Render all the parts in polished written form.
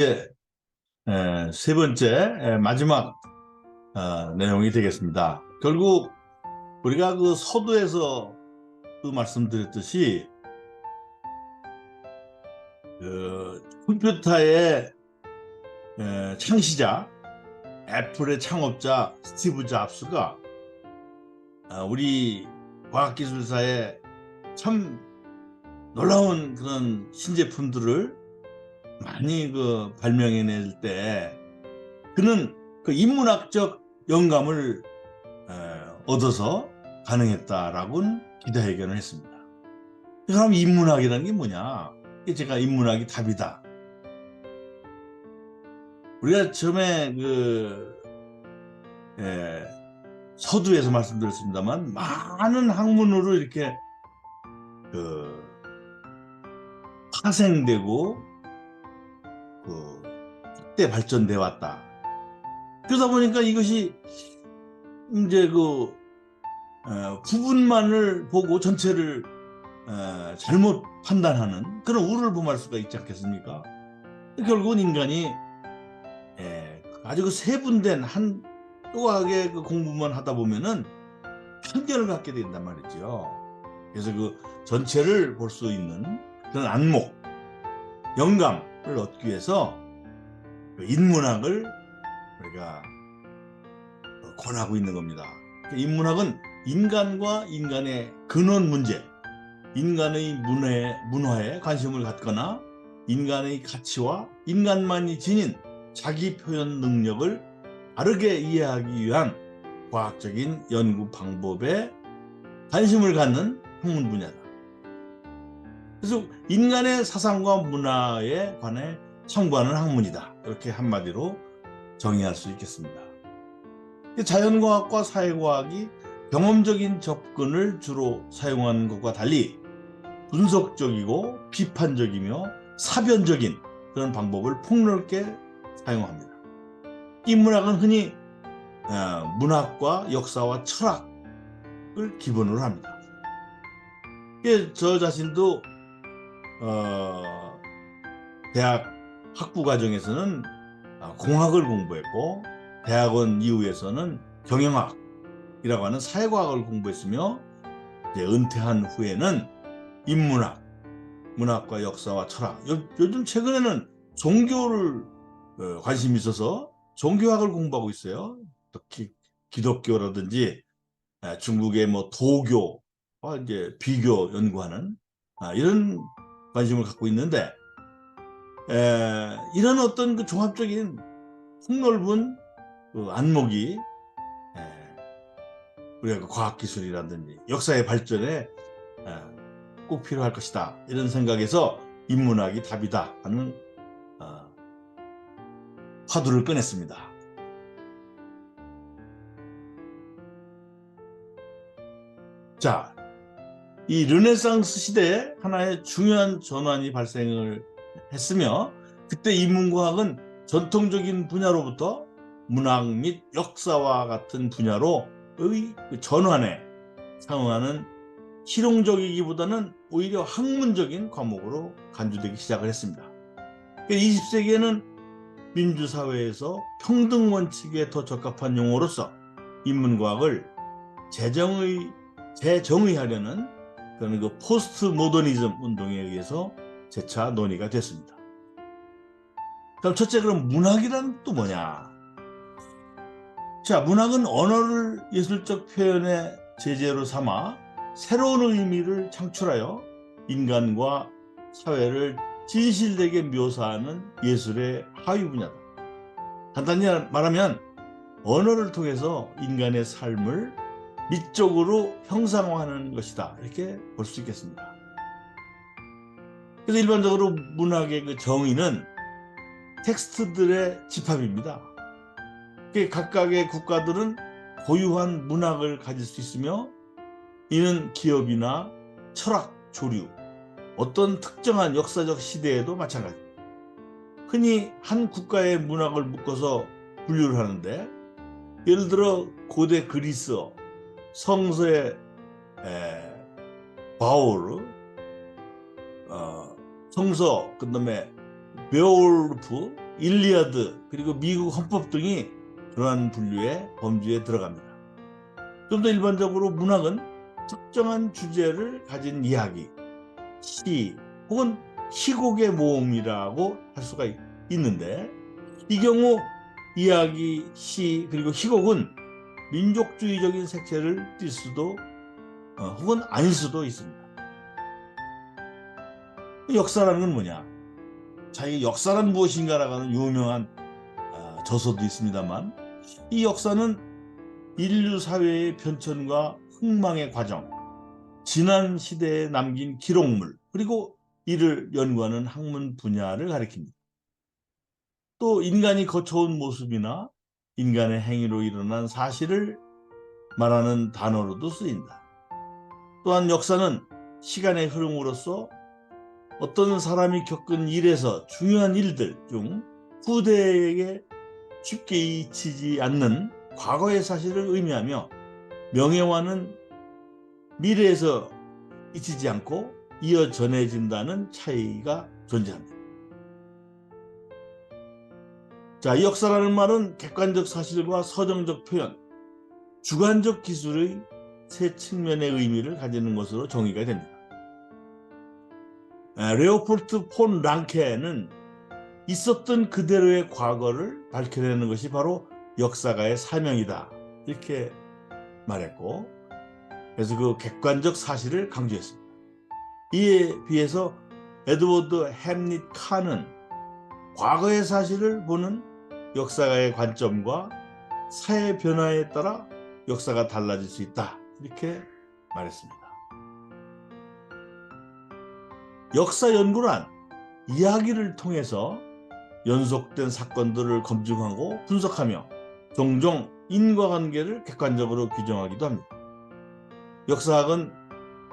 예, 세 번째, 마지막 내용이 되겠습니다. 결국 우리가 그 서두에서 그 말씀드렸듯이 그 컴퓨터의 창시자, 애플의 창업자 스티브 잡스가 우리 과학기술사에 참 놀라운 그런 신제품들을 많이 발명해낼 때 그는 그 인문학적 영감을 얻어서 가능했다라고는 기자회견을 했습니다. 그럼 인문학이라는 게 뭐냐? 제가 인문학이 답이다. 우리가 처음에 서두에서 말씀드렸습니다만 많은 학문으로 이렇게 파생되고 확대 발전돼 왔다. 그러다 보니까 이것이 이제 부분만을 보고 전체를 잘못 판단하는 그런 우를 범할 수가 있지 않겠습니까? 결국은 인간이 아주 세분된 한 또하게 공부만 하다 보면은 편견을 갖게 된단 말이죠. 그래서 전체를 볼 수 있는 그런 안목, 영감을 얻기 위해서 인문학을 우리가 권하고 있는 겁니다. 인문학은 인간과 인간의 근원 문제, 인간의 문화에 관심을 갖거나 인간의 가치와 인간만이 지닌 자기 표현 능력을 바르게 이해하기 위한 과학적인 연구 방법에 관심을 갖는 학문 분야다. 그래서 인간의 사상과 문화에 관해 탐구하는 학문이다. 이렇게 한마디로 정의할 수 있겠습니다. 자연과학과 사회과학이 경험적인 접근을 주로 사용하는 것과 달리 분석적이고 비판적이며 사변적인 그런 방법을 폭넓게 사용합니다. 인문학은 흔히 문학과 역사와 철학을 기본으로 합니다. 저 자신도 대학 학부 과정에서는 공학을 공부했고 대학원 이후에서는 경영학이라고 하는 사회과학을 공부했으며 이제 은퇴한 후에는 인문학, 문학과 역사와 철학, 요즘 최근에는 종교를 관심이 있어서 종교학을 공부하고 있어요. 특히 기독교라든지 중국의 도교와 이제 비교 연구하는 이런 관심을 갖고 있는데 이런 어떤 종합적인 폭넓은 안목이 우리가 과학기술이라든지 역사의 발전에 꼭 필요할 것이다. 이런 생각에서 인문학이 답이다 하는 화두를 꺼냈습니다. 자, 이 르네상스 시대에 하나의 중요한 전환이 발생을 했으며 그때 인문과학은 전통적인 분야로부터 문학 및 역사와 같은 분야로의 전환에 상응하는 실용적이기보다는 오히려 학문적인 과목으로 간주되기 시작을 했습니다. 20세기에는 민주사회에서 평등 원칙에 더 적합한 용어로서 인문과학을 재정의하려는 그런 포스트 모더니즘 운동에 의해서 재차 논의가 됐습니다. 그럼 첫째, 그럼 문학이란 또 뭐냐? 자, 문학은 언어를 예술적 표현의 제재로 삼아 새로운 의미를 창출하여 인간과 사회를 진실되게 묘사하는 예술의 하위 분야다. 간단히 말하면 언어를 통해서 인간의 삶을 미적으로 형상화하는 것이다. 이렇게 볼 수 있겠습니다. 그래서 일반적으로 문학의 정의는 텍스트들의 집합입니다. 각각의 국가들은 고유한 문학을 가질 수 있으며 이는 기업이나 철학, 조류, 어떤 특정한 역사적 시대에도 마찬가지입니다. 흔히 한 국가의 문학을 묶어서 분류를 하는데 예를 들어 고대 그리스어, 성서의 바오르, 성서, 그 다음에 베올프, 일리아드 그리고 미국 헌법 등이 그러한 분류의 범주에 들어갑니다. 좀 더 일반적으로 문학은 특정한 주제를 가진 이야기, 시 혹은 희곡의 모음이라고 할 수가 있는데, 이 경우 이야기, 시 그리고 희곡은 민족주의적인 색채를 띨 수도 혹은 아닐 수도 있습니다. 역사라는 건 뭐냐? 자기 역사란 무엇인가라고 하는 유명한 저서도 있습니다만, 이 역사는 인류 사회의 변천과 흥망의 과정, 지난 시대에 남긴 기록물, 그리고 이를 연구하는 학문 분야를 가리킵니다. 또 인간이 거쳐온 모습이나 인간의 행위로 일어난 사실을 말하는 단어로도 쓰인다. 또한 역사는 시간의 흐름으로써 어떤 사람이 겪은 일에서 중요한 일들 중 후대에게 쉽게 잊히지 않는 과거의 사실을 의미하며, 명예와는 미래에서 잊히지 않고 이어 전해진다는 차이가 존재합니다. 자, 이 역사라는 말은 객관적 사실과 서정적 표현, 주관적 기술의 세 측면의 의미를 가지는 것으로 정의가 됩니다. 레오폴트 폰 랑케는 있었던 그대로의 과거를 밝혀내는 것이 바로 역사가의 사명이다, 이렇게 말했고, 그래서 그 객관적 사실을 강조했습니다. 이에 비해서 에드워드 햄릿 칸은 과거의 사실을 보는 역사가의 관점과 사회 변화에 따라 역사가 달라질 수 있다, 이렇게 말했습니다. 역사 연구란 이야기를 통해서 연속된 사건들을 검증하고 분석하며 종종 인과관계를 객관적으로 규정하기도 합니다. 역사학은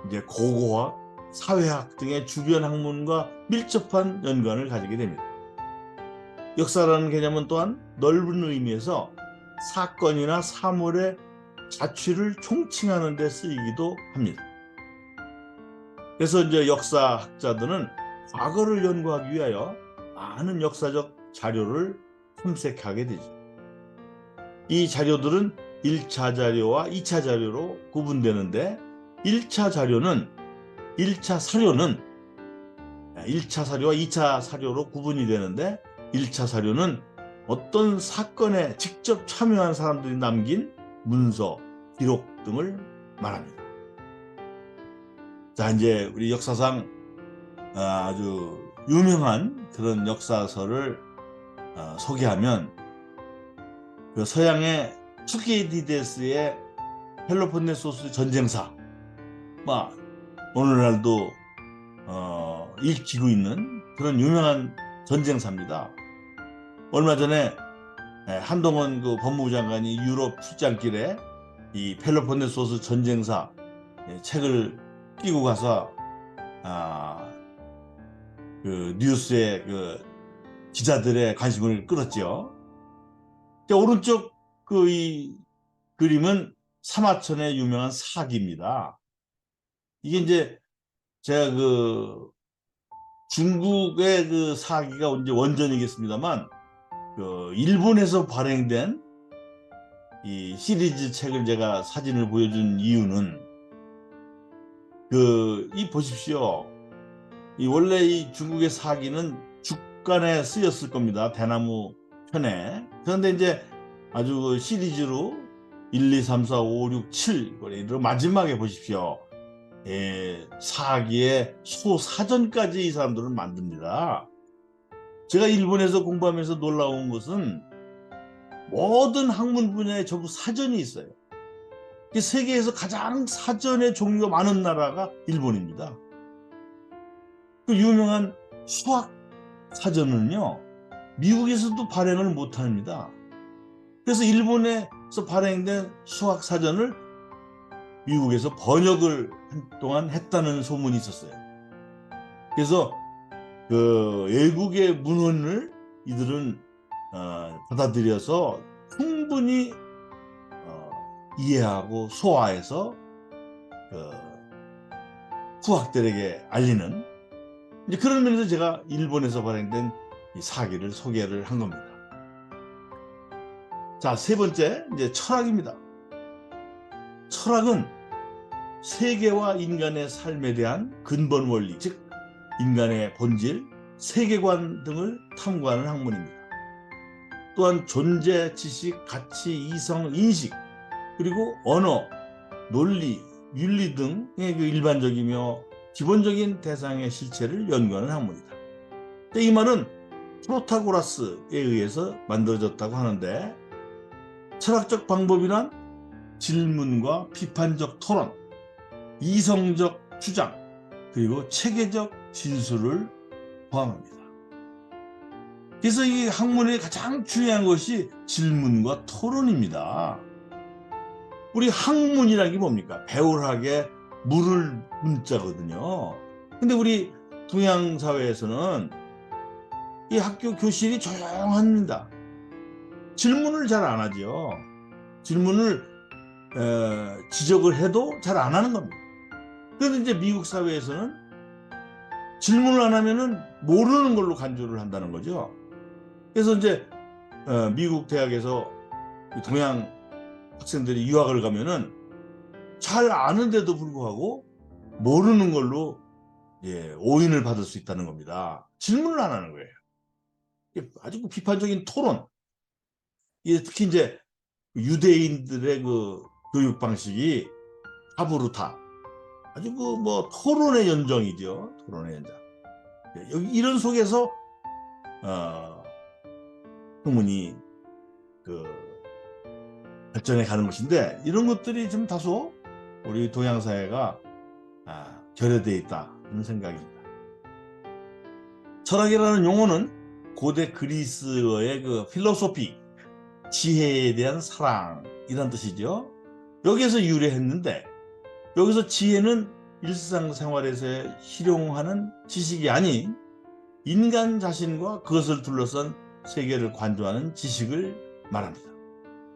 이제 고고학, 사회학 등의 주변 학문과 밀접한 연관을 가지게 됩니다. 역사라는 개념은 또한 넓은 의미에서 사건이나 사물의 자취를 총칭하는 데 쓰이기도 합니다. 그래서 이제 역사학자들은 과거를 연구하기 위하여 많은 역사적 자료를 탐색하게 되죠. 이 자료들은 1차 자료와 2차 자료로 구분되는데, 1차 사료와 2차 사료로 구분이 되는데, 1차 사료는 어떤 사건에 직접 참여한 사람들이 남긴 문서, 기록 등을 말합니다. 자, 이제 우리 역사상 아주 유명한 그런 역사서를 소개하면, 그 서양의 투키디데스의 펠로폰네소스 전쟁사, 오늘날도 읽히고 있는 그런 유명한 전쟁사입니다. 얼마 전에 한동훈 그 법무부 장관이 유럽 출장길에 이 펠로폰네소스 전쟁사 책을 끼고 가서 그 뉴스에 그 기자들의 관심을 끌었죠. 오른쪽 그 이 그림은 사마천의 유명한 사기입니다. 이게 이제 제가 그 중국의 그 사기가 이제 원전이겠습니다만, 그 일본에서 발행된 이 시리즈 책을 제가 사진을 보여준 이유는, 이 보십시오. 원래 이 중국의 사기는 죽간에 쓰였을 겁니다. 대나무 편에. 그런데 이제 아주 그 시리즈로 1, 2, 3, 4, 5, 6, 7 마지막에 보십시오. 사기의 소사전까지 이 사람들은 만듭니다. 제가 일본에서 공부하면서 놀라운 것은 모든 학문 분야에 전부 사전이 있어요. 세계에서 가장 사전의 종류가 많은 나라가 일본입니다. 그 유명한 수학 사전은요, 미국에서도 발행을 못합니다. 그래서 일본에서 발행된 수학 사전을 미국에서 번역을 한동안 했다는 소문이 있었어요. 그래서 그 외국의 문헌을 이들은 받아들여서 충분히 이해하고 소화해서 후학들에게 알리는, 이제 그런 면에서 제가 일본에서 발행된 이 사기를 소개를 한 겁니다. 자, 세 번째 이제 철학입니다. 철학은 세계와 인간의 삶에 대한 근본 원리, 즉 인간의 본질, 세계관 등을 탐구하는 학문입니다. 또한 존재, 지식, 가치, 이성, 인식, 그리고 언어, 논리, 윤리 등의 그 일반적이며 기본적인 대상의 실체를 연구하는 학문이다. 이 말은 프로타고라스에 의해서 만들어졌다고 하는데, 철학적 방법이란 질문과 비판적 토론, 이성적 주장, 그리고 체계적 진술을 포함합니다. 그래서 이 학문의 가장 중요한 것이 질문과 토론입니다. 우리 학문이라는 게 뭡니까? 배울하게 물을 문자거든요. 근데 우리 동양 사회에서는 이 학교 교실이 조용합니다. 질문을 잘 안 하죠. 질문을 지적을 해도 잘 안 하는 겁니다. 그런데 이제 미국 사회에서는 질문을 안 하면은 모르는 걸로 간주를 한다는 거죠. 그래서 이제 미국 대학에서 동양 학생들이 유학을 가면은 잘 아는데도 불구하고 모르는 걸로 오인을 받을 수 있다는 겁니다. 질문을 안 하는 거예요. 아주 비판적인 토론. 특히 이제 유대인들의 그 교육 방식이 하브루타, 아주 그 뭐 토론의 연정이죠. 토론의 연장. 여기 이런 속에서 학문이 그 발전해 가는 것인데, 이런 것들이 좀 다소 우리 동양 사회가 결여되어 있다는 생각입니다. 철학이라는 용어는 고대 그리스어의 그 필로소피, 지혜에 대한 사랑이란 뜻이죠. 여기에서 유래했는데, 여기서 지혜는 일상생활에서 실용하는 지식이 아닌 인간 자신과 그것을 둘러싼 세계를 관조하는 지식을 말합니다.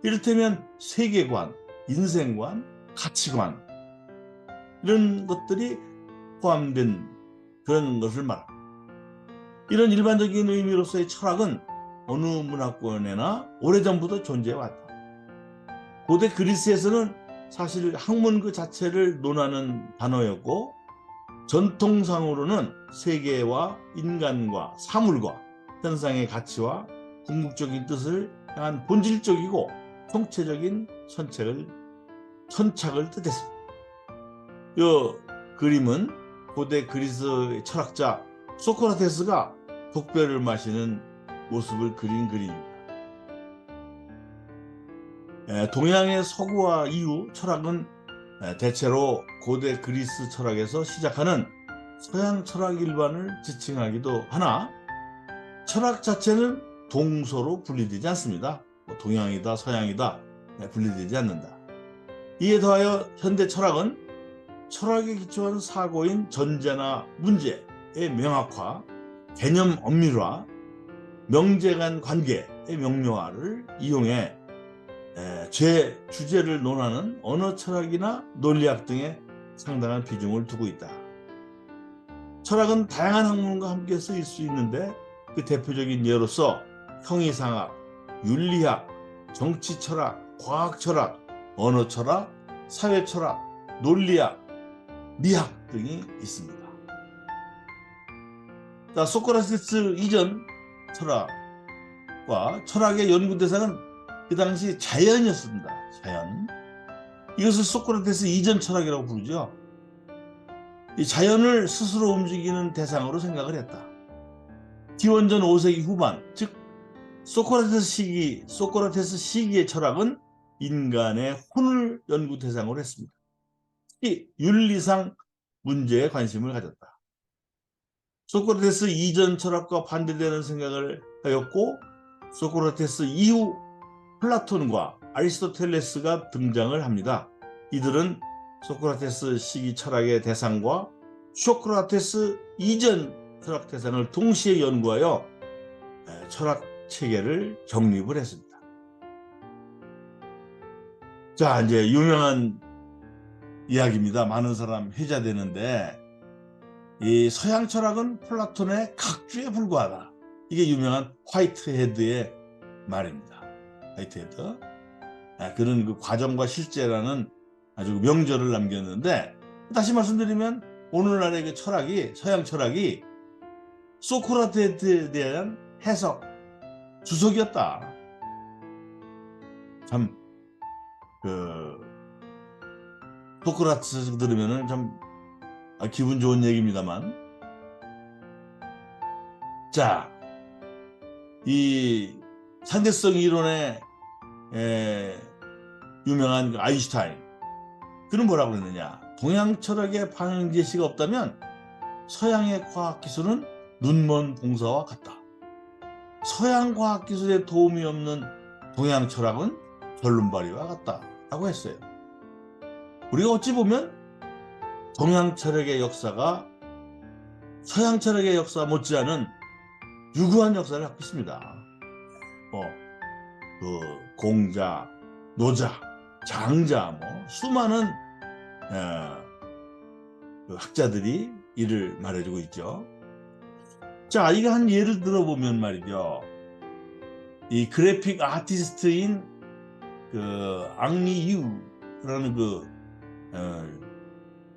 이를테면 세계관, 인생관, 가치관, 이런 것들이 포함된 그런 것을 말합니다. 이런 일반적인 의미로서의 철학은 어느 문화권에나 오래전부터 존재해왔다. 고대 그리스에서는 사실 학문 그 자체를 논하는 단어였고, 전통상으로는 세계와 인간과 사물과 현상의 가치와 궁극적인 뜻을 향한 본질적이고 통체적인 선착을 뜻했습니다. 이 그림은 고대 그리스 철학자 소크라테스가 독배를 마시는 모습을 그린 그림입니다. 동양의 서구화 이후 철학은 대체로 고대 그리스 철학에서 시작하는 서양 철학 일반을 지칭하기도 하나, 철학 자체는 동서로 분리되지 않습니다. 동양이다 서양이다 분리되지 않는다. 이에 더하여 현대 철학은 철학에 기초한 사고인 전제나 문제의 명확화, 개념 엄밀화, 명제 간 관계의 명료화를 이용해 주제를 논하는 언어 철학이나 논리학 등에 상당한 비중을 두고 있다. 철학은 다양한 학문과 함께 쓰일 수 있는데, 그 대표적인 예로서 형이상학, 윤리학, 정치철학, 과학철학, 언어철학, 사회철학, 논리학, 미학 등이 있습니다. 자, 소크라테스 이전 철학과 철학의 연구 대상은 그 당시 자연이었습니다. 자연. 이것을 소크라테스 이전 철학이라고 부르죠. 이 자연을 스스로 움직이는 대상으로 생각을 했다. 기원전 5세기 후반, 즉 소크라테스 시기의 철학은 인간의 혼을 연구 대상으로 했습니다. 특히 윤리상 문제에 관심을 가졌다. 소크라테스 이전 철학과 반대되는 생각을 하였고, 소크라테스 이후 플라톤과 아리스토텔레스가 등장을 합니다. 이들은 소크라테스 시기 철학의 대상과 소크라테스 이전 철학 대상을 동시에 연구하여 철학 체계를 정립을 했습니다. 자, 이제 유명한 이야기입니다. 많은 사람 회자되는데, 이 서양 철학은 플라톤의 각주에 불과하다. 이게 유명한 화이트헤드의 말입니다. 화이트헤드. 그런 그 과정과 실제라는 아주 명절을 남겼는데, 다시 말씀드리면 오늘날의 그 철학이, 서양 철학이 소크라테스에 대한 해석, 주석이었다. 참, 소크라테스 들으면은 참 기분 좋은 얘기입니다만. 자, 이 상대성 이론의 유명한 아인슈타인, 그는 뭐라고 그랬느냐? 동양 철학의 방향 제시가 없다면 서양의 과학기술은 눈먼 봉사와 같다. 서양 과학기술에 도움이 없는 동양 철학은 결론발이와 같다 라고 했어요. 우리가 어찌 보면 동양 철학의 역사가 서양 철학의 역사 못지않은 유구한 역사를 갖고 있습니다. 공자, 노자, 장자, 수많은 학자들이 이를 말해주고 있죠. 자, 이거 한 예를 들어보면 말이죠. 이 그래픽 아티스트인 앙리유라는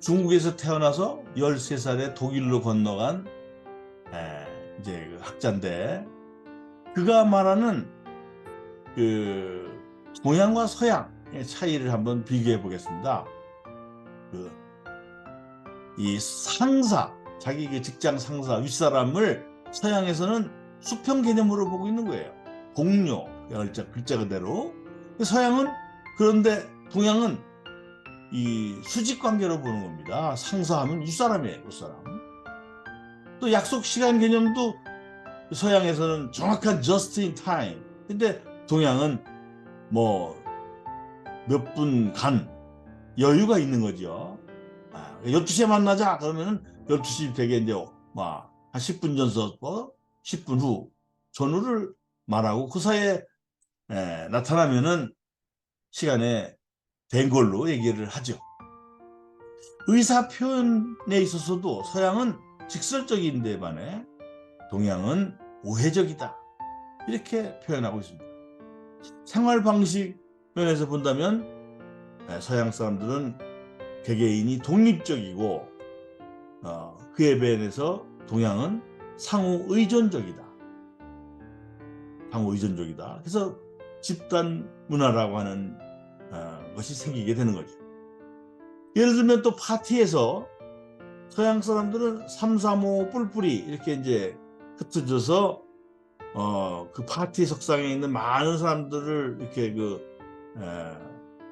중국에서 태어나서 13살에 독일로 건너간 이제 학자인데, 그가 말하는 동양과 서양의 차이를 한번 비교해 보겠습니다. 이 상사, 자기 그 직장 상사, 윗사람을 서양에서는 수평 개념으로 보고 있는 거예요. 동료, 글자 그대로. 서양은, 그런데 동양은 이 수직 관계로 보는 겁니다. 상사하면 윗사람이에요, 윗사람. 또 약속 시간 개념도 서양에서는 정확한 just in time. 근데 동양은 몇 분 간 여유가 있는 거죠. 12시에 만나자 그러면은 12시 되게 이제 한 10분 전서 10분 후 전후를 말하고, 그 사이에 나타나면은 시간에 된 걸로 얘기를 하죠. 의사 표현에 있어서도 서양은 직설적인데 반해 동양은 오해적이다, 이렇게 표현하고 있습니다. 생활 방식 면에서 본다면 서양 사람들은 개개인이 독립적이고, 그에 비해서 동양은 상호 의존적이다. 상호 의존적이다. 그래서 집단 문화라고 하는 것이 생기게 되는 거죠. 예를 들면 또 파티에서 서양 사람들은 3, 3, 5 뿔뿔이 이렇게 이제 흩어져서 그 파티 석상에 있는 많은 사람들을 이렇게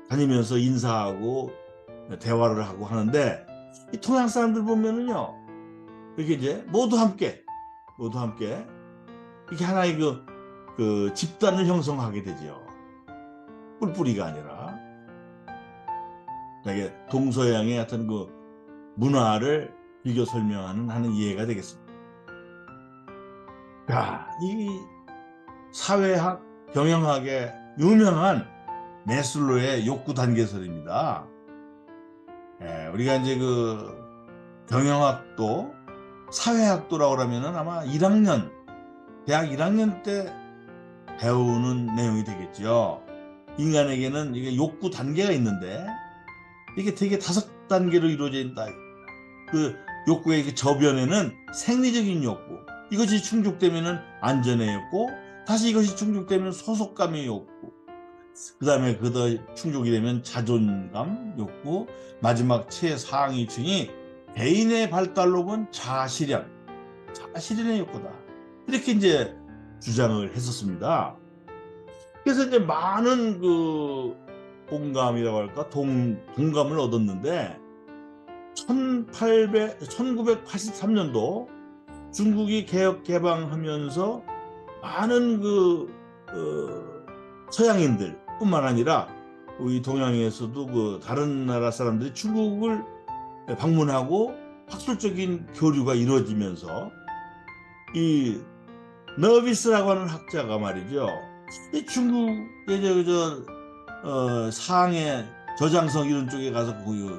다니면서 인사하고 대화를 하고 하는데, 이 동양 사람들 보면은요, 이렇게 이제 모두 함께 이렇게 하나의 그 집단을 형성하게 되죠. 뿔뿔이가 아니라. 이게 동서양의 어떤 그 문화를 비교 설명하는 하는 이해가 되겠습니다. 자, 이 사회학, 경영학의 유명한 매슬로의 욕구 단계설입니다. 우리가 이제 경영학도 사회학도라고 하면은 아마 대학 1학년 때 배우는 내용이 되겠죠. 인간에게는 이게 욕구 단계가 있는데, 이게 되게 5단계로 이루어져 있다. 그 욕구의 그 저변에는 생리적인 욕구, 이것이 충족되면은 안전의 욕구, 다시 이것이 충족되면 소속감의 욕구, 그 다음에 충족이 되면 자존감 욕구, 마지막 최상위층이 개인의 발달로 본 자아실현의 욕구다, 이렇게 이제 주장을 했었습니다. 그래서 이제 많은 공감이라고 할까, 동감을 얻었는데, 1983년도 중국이 개혁 개방하면서 많은 서양인들 뿐만 아니라 우리 동양에서도 다른 나라 사람들이 중국을 방문하고 학술적인 교류가 이루어지면서, 이 너비스라고 하는 학자가 말이죠, 이 중국의 상해, 저장성 이런 쪽에 가서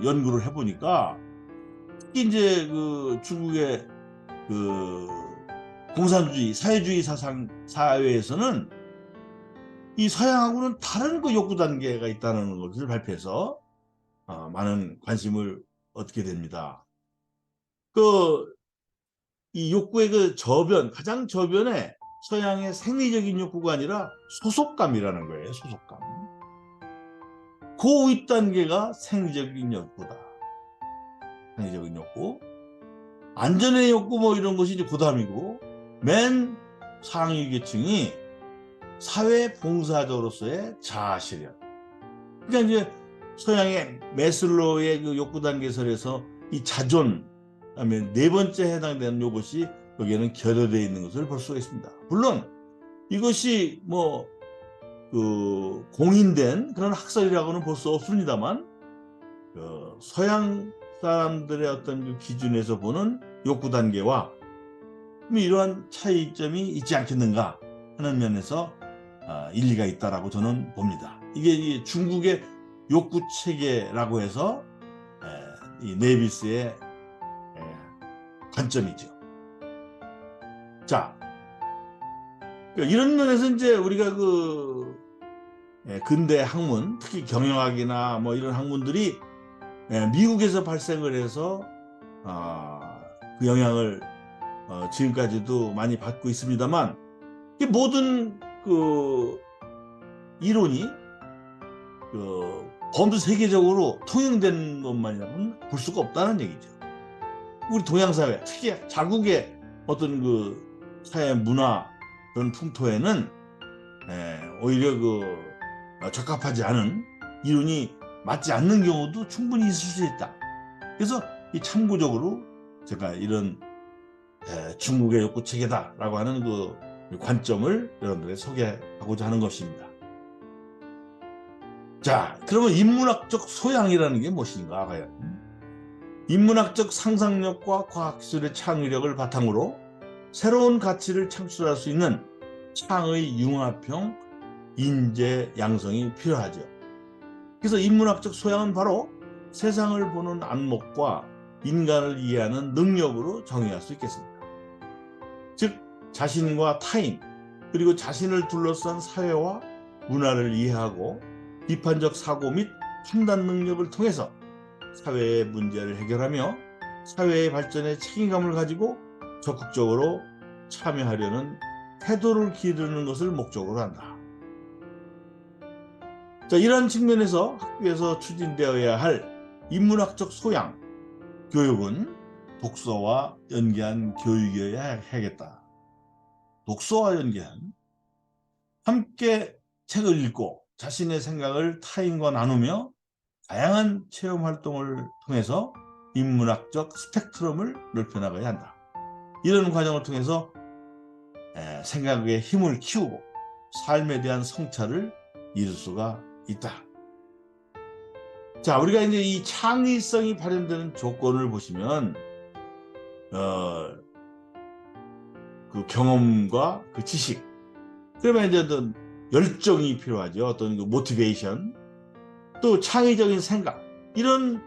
연구를 해보니까, 특히 이제 중국의 공산주의, 사회주의 사회에서는 이 서양하고는 다른 그 욕구 단계가 있다는 것을 발표해서 많은 관심을 얻게 됩니다. 이 욕구의 그 가장 저변에 서양의 생리적인 욕구가 아니라 소속감이라는 거예요. 소속감. 그 윗단계가 생리적인 욕구다. 생리적인 욕구. 안전의 욕구 뭐 이런 것이 이제 고담이고, 맨 상위 계층이 사회 봉사자로서의 자아 실현. 그러니까 이제 서양의 매슬로우의 그 욕구 단계설에서 이 자존, 그다음에 네 번째 해당되는 요것이 여기에는 결여되어 있는 것을 볼 수가 있습니다. 물론 이것이 뭐 공인된 그런 학설이라고는 볼 수 없습니다만, 서양 사람들의 어떤 그 기준에서 보는 욕구 단계와 이러한 차이점이 있지 않겠는가 하는 면에서 일리가 있다라고 저는 봅니다. 이게 중국의 욕구 체계라고 해서 이 네비스의 관점이죠. 자, 이런 면에서 이제 우리가 근대 학문, 특히 경영학이나 뭐 이런 학문들이 미국에서 발생을 해서 그 영향을 지금까지도 많이 받고 있습니다만, 모든 이론이 범주 세계적으로 통용된 것만이라고는 볼 수가 없다는 얘기죠. 우리 동양사회, 특히 자국의 어떤 사회 문화 그런 풍토에는 오히려 적합하지 않은 이론이 맞지 않는 경우도 충분히 있을 수 있다. 그래서 참고적으로 제가 이런 중국의 욕구 체계다라고 하는 관점을 여러분들에게 소개하고자 하는 것입니다. 자, 그러면 인문학적 소양이라는 게 무엇인가? 과연 인문학적 상상력과 과학기술의 창의력을 바탕으로 새로운 가치를 창출할 수 있는 창의 융합형 인재 양성이 필요하죠. 그래서 인문학적 소양은 바로 세상을 보는 안목과 인간을 이해하는 능력으로 정의할 수 있겠습니다. 즉, 자신과 타인, 그리고 자신을 둘러싼 사회와 문화를 이해하고 비판적 사고 및 판단 능력을 통해서 사회의 문제를 해결하며 사회의 발전에 책임감을 가지고 적극적으로 참여하려는 태도를 기르는 것을 목적으로 한다. 자, 이러한 측면에서 학교에서 추진되어야 할 인문학적 소양 교육은 독서와 연계한 교육이어야 하겠다. 독서와 연계한, 함께 책을 읽고 자신의 생각을 타인과 나누며 다양한 체험 활동을 통해서 인문학적 스펙트럼을 넓혀나가야 한다. 이런 과정을 통해서 생각의 힘을 키우고 삶에 대한 성찰을 이룰 수가 있다. 자, 우리가 이제 이 창의성이 발현되는 조건을 보시면 그 경험과 그 지식, 그러면 이제 어떤 열정이 필요하죠. 어떤 모티베이션, 또 창의적인 생각, 이런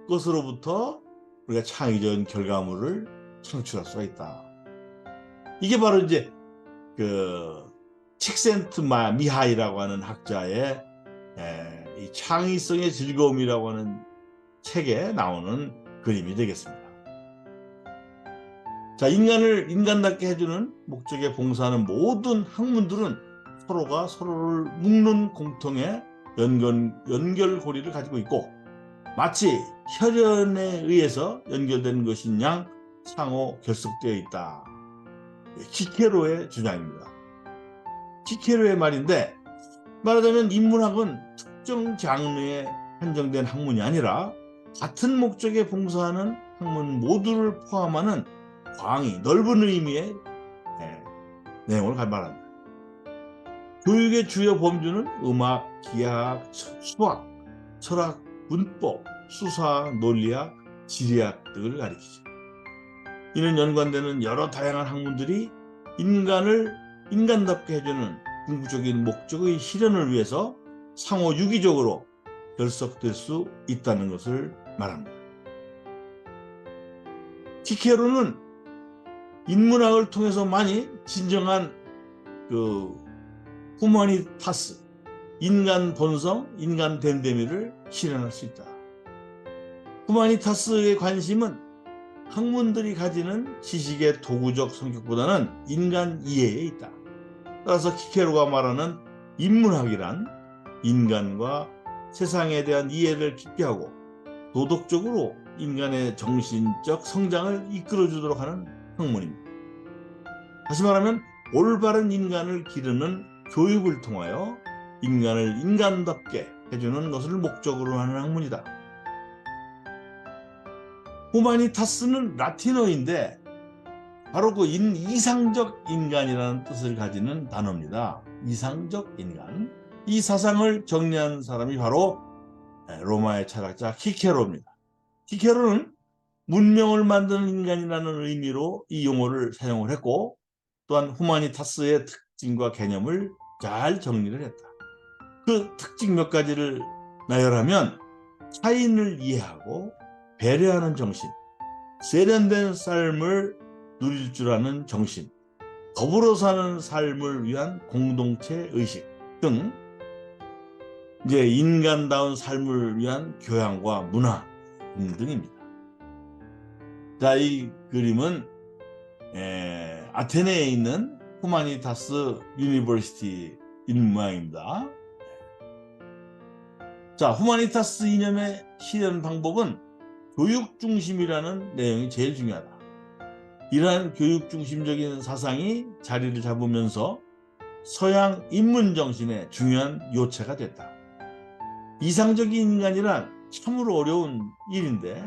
것으로부터 우리가 창의적인 결과물을 창출할 수가 있다. 이게 바로 이제 칙센트미하이라고 하는 학자의 이 창의성의 즐거움이라고 하는 책에 나오는 그림이 되겠습니다. 자, 인간을 인간답게 해주는 목적에 봉사하는 모든 학문들은 서로가 서로를 묶는 공통의 연결고리를 가지고 있고, 마치 혈연에 의해서 연결된 것인 양 상호 결속되어 있다. 키케로의 주장입니다. 키케로의 말인데, 말하자면 인문학은 특정 장르에 한정된 학문이 아니라 같은 목적에 봉사하는 학문 모두를 포함하는 광이 넓은 의미의 내용을 말한다. 교육의 주요 범주는 음악, 기하학, 수학, 철학, 문법, 수사, 논리학, 지리학 등을 가리키죠. 이는 연관되는 여러 다양한 학문들이 인간을 인간답게 해주는 궁극적인 목적의 실현을 위해서 상호 유기적으로 결속될 수 있다는 것을 말합니다. 키케로는 인문학을 통해서만이 진정한 그 후마니타스, 인간 본성, 인간 됨됨이를 실현할 수 있다. 후마니타스의 관심은 학문들이 가지는 지식의 도구적 성격보다는 인간 이해에 있다. 따라서 키케로가 말하는 인문학이란 인간과 세상에 대한 이해를 깊게 하고 도덕적으로 인간의 정신적 성장을 이끌어주도록 하는 학문입니다. 다시 말하면 올바른 인간을 기르는 교육을 통하여 인간을 인간답게 해주는 것을 목적으로 하는 학문이다. 후마니타스는 라틴어인데 바로 그 이상적 인간이라는 뜻을 가지는 단어입니다. 이상적 인간. 이 사상을 정리한 사람이 바로 로마의 철학자 키케로입니다. 키케로는 문명을 만드는 인간이라는 의미로 이 용어를 사용을 했고, 또한 후마니타스의 특징과 개념을 잘 정리를 했다. 그 특징 몇 가지를 나열하면 타인을 이해하고 배려하는 정신, 세련된 삶을 누릴 줄 아는 정신, 더불어 사는 삶을 위한 공동체 의식 등 이제 인간다운 삶을 위한 교양과 문화 등입니다. 자, 이 그림은 아테네에 있는 후마니타스 유니버시티인 모양입니다. 자, 후마니타스 이념의 실현 방법은 교육 중심이라는 내용이 제일 중요하다. 이러한 교육 중심적인 사상이 자리를 잡으면서 서양 인문 정신의 중요한 요체가 됐다. 이상적인 인간이란 참으로 어려운 일인데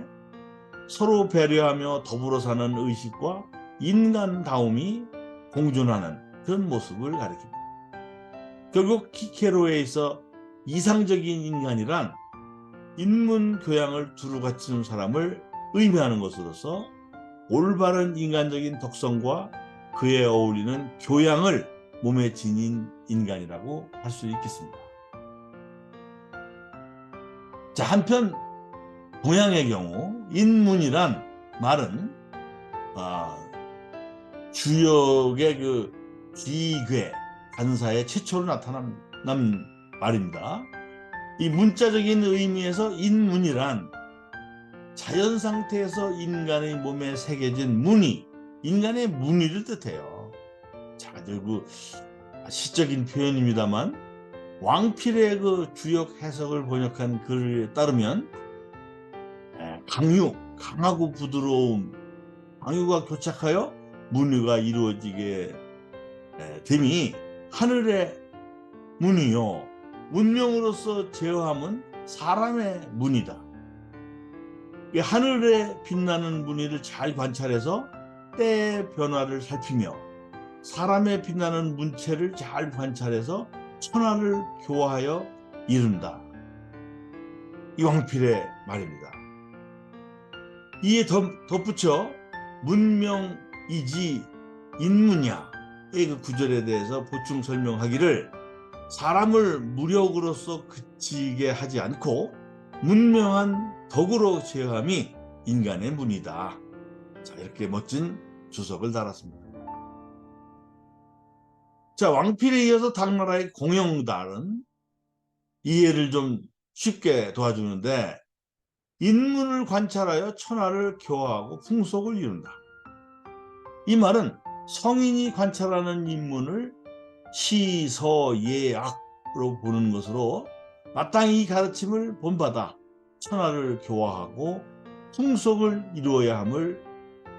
서로 배려하며 더불어 사는 의식과 인간다움이 공존하는 그런 모습을 가리킵니다. 결국 키케로에 있어 이상적인 인간이란 인문 교양을 두루 갖춘 사람을 의미하는 것으로서 올바른 인간적인 덕성과 그에 어울리는 교양을 몸에 지닌 인간이라고 할 수 있겠습니다. 자, 한편 동양의 경우 인문이란 말은 주역의 그 귀괴 간사의 최초로 나타난 말입니다. 이 문자적인 의미에서 인문이란 자연 상태에서 인간의 몸에 새겨진 무늬, 인간의 무늬를 뜻해요. 자, 그 시적인 표현입니다만 왕필의 그 주역 해석을 번역한 글에 따르면 강하고 부드러움, 강유가 교착하여 무늬가 이루어지게 됨이 하늘의 무늬요, 운명으로서 제어함은 사람의 무늬다. 하늘에 빛나는 무늬를 잘 관찰해서 때의 변화를 살피며 사람의 빛나는 문체를 잘 관찰해서 천하를 교화하여 이룬다. 이 왕필의 말입니다. 이에 덧붙여 문명이지 인문야의 그 구절에 대해서 보충 설명하기를 사람을 무력으로서 그치게 하지 않고 문명한 덕으로 제어함이 인간의 문이다. 자, 이렇게 멋진 주석을 달았습니다. 자, 왕필에 이어서 당나라의 공영달은 이해를 좀 쉽게 도와주는데 인문을 관찰하여 천하를 교화하고 풍속을 이룬다. 이 말은 성인이 관찰하는 인문을 시, 서, 예, 악으로 보는 것으로 마땅히 이 가르침을 본받아 천하를 교화하고 풍속을 이루어야 함을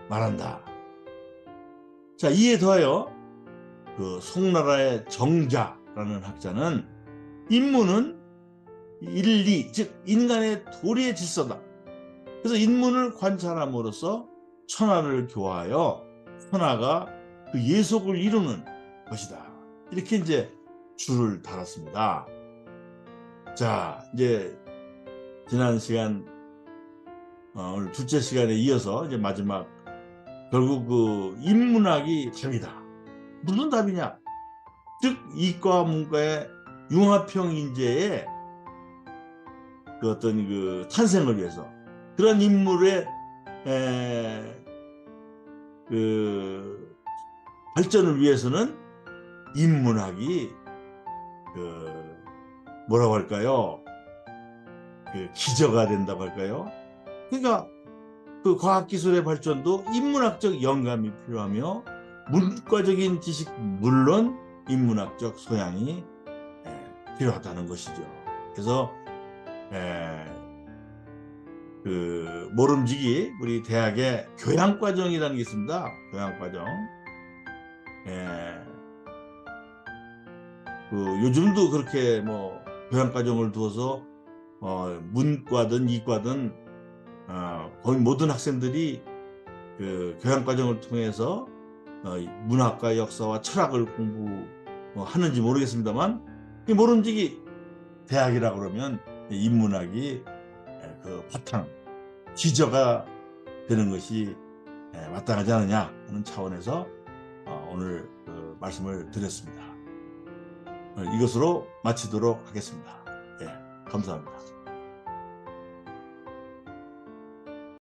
말한다. 자, 이에 더하여 그 송나라의 정자라는 학자는 인문은 인리, 즉 인간의 도리의 질서다. 그래서 인문을 관찰함으로써 천하를 교화하여 천하가 그 예속을 이루는 것이다. 이렇게 이제 줄을 달았습니다. 자, 이제 지난 시간 오늘 둘째 시간에 이어서 이제 마지막 결국 그 인문학이 답이다. 무슨 답이냐? 즉 이과 문과의 융합형 인재의 그 어떤 그 탄생을 위해서 그런 인물의 그 발전을 위해서는 인문학이 뭐라고 할까요? 기저가 된다고 할까요? 그러니까 그 과학기술의 발전도 인문학적 영감이 필요하며 문과적인 지식 물론 인문학적 소양이 필요하다는 것이죠. 그래서 모름지기 우리 대학에 교양과정이라는 게 있습니다. 교양과정. 요즘도 그렇게 뭐 교양과정을 두어서 문과든 이과든 거의 모든 학생들이 그 교양과정을 통해서 문학과 역사와 철학을 공부하는지 모르겠습니다만, 이 모름지기 대학이라 그러면 인문학이 그 바탕, 기저가 되는 것이 마땅하지 않느냐 하는 차원에서 오늘 그 말씀을 드렸습니다. 이것으로 마치도록 하겠습니다. 감사합니다.